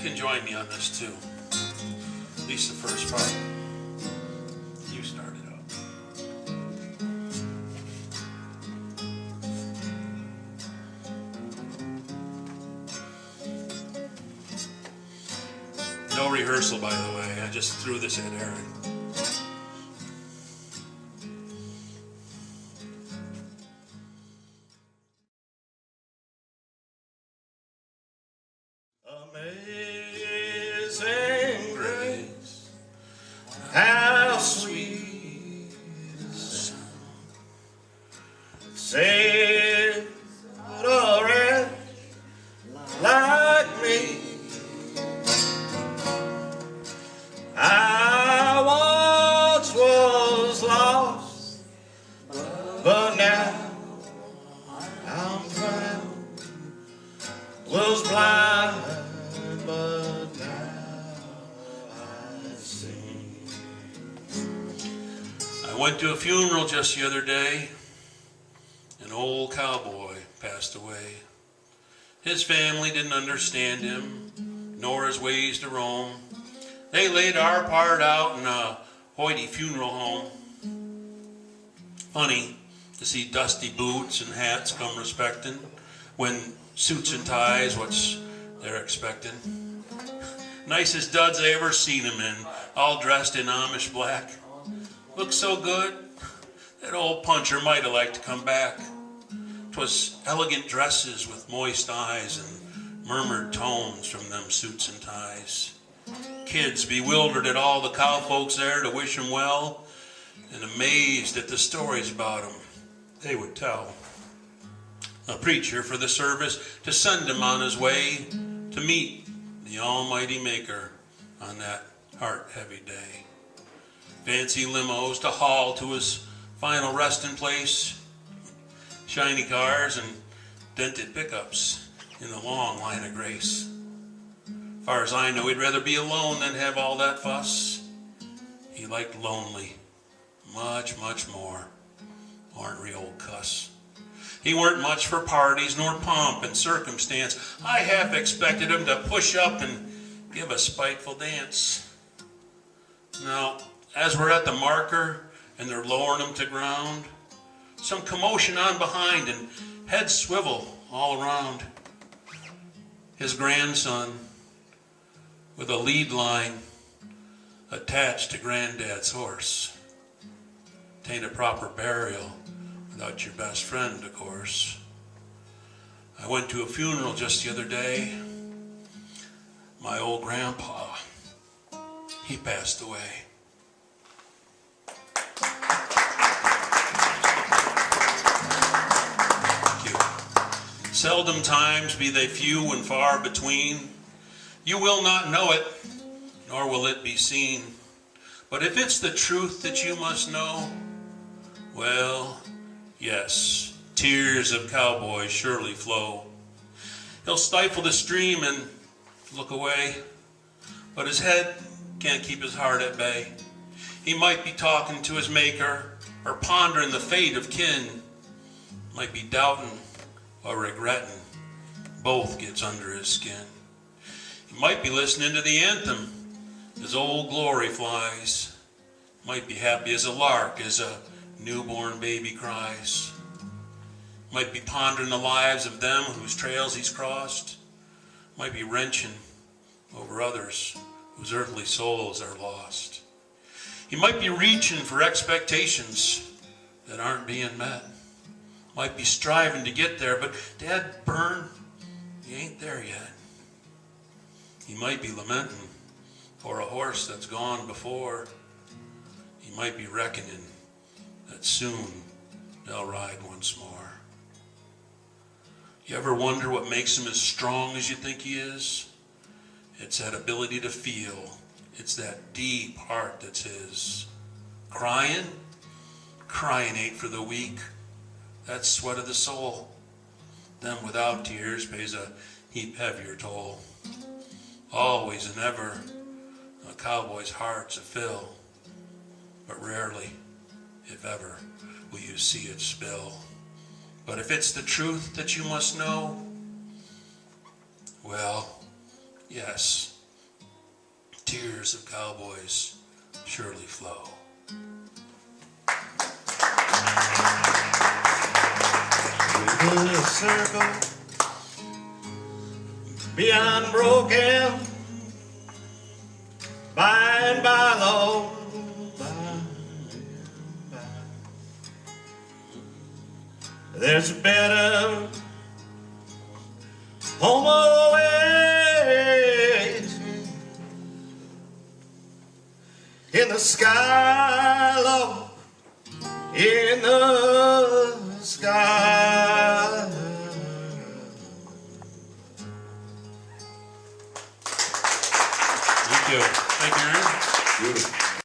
can join me on this too. At least the first part. You start it up. No rehearsal, by the way. I just threw this at Aaron. Amazing grace, how sweet the sound, saved a wretch like me. I once was lost, but now I'm found. Was blind, but now I see. I went to a funeral just the other day. An old cowboy passed away. His family didn't understand him, nor his ways to roam. They laid our part out in a hoity funeral home. Funny to see dusty boots and hats come respectin', when suits and ties, what's they're expectin'. Nicest duds I ever seen him in, all dressed in Amish black. Looked so good, that old puncher might have liked to come back. 'Twas elegant dresses with moist eyes and murmured tones from them suits and ties. Kids bewildered at all the cowfolks there to wish him well, and amazed at the stories about him they would tell. A preacher for the service to send him on his way to meet the Almighty Maker on that heart-heavy day. Fancy limos to haul to his final resting place. Shiny cars and dented pickups in the long line of grace. Far as I know, he'd rather be alone than have all that fuss. He liked lonely much, much more. Ornery old cuss. He weren't much for parties nor pomp and circumstance. I half expected him to push up and give a spiteful dance. Now, as we're at the marker and they're lowering him to ground, some commotion on behind and heads swivel all around. His grandson with a lead line attached to Granddad's horse. Tain't a proper burial without your best friend, of course. I went to a funeral just the other day. My old grandpa, he passed away. Thank you. Seldom times be they few and far between. You will not know it, nor will it be seen. But if it's the truth that you must know, well, yes, tears of Cowboy surely flow. He'll stifle the stream and look away, but his head can't keep his heart at bay. He might be talking to his Maker or pondering the fate of kin. Might be doubting or regretting. Both gets under his skin. He might be listening to the anthem as Old Glory flies. Might be happy as a lark as a newborn baby cries. Might be pondering the lives of them whose trails he's crossed. Might be wrenching over others whose earthly souls are lost. He might be reaching for expectations that aren't being met. Might be striving to get there, but Dad Burn, he ain't there yet. He might be lamenting for a horse that's gone before. He might be reckoning that soon they'll ride once more. You ever wonder what makes him as strong as you think he is? It's that ability to feel. It's that deep heart that's his. Crying? Crying ain't for the weak. That's sweat of the soul. Them without tears pays a heap heavier toll. Always and ever, a cowboy's heart's a fill, but rarely, if ever, will you see it spill. But if it's the truth that you must know, well, yes, tears of cowboys surely flow. Through the circle beyond broken, by and by, Lord, by and by, there's a better home awaits in the sky, Lord, in the sky.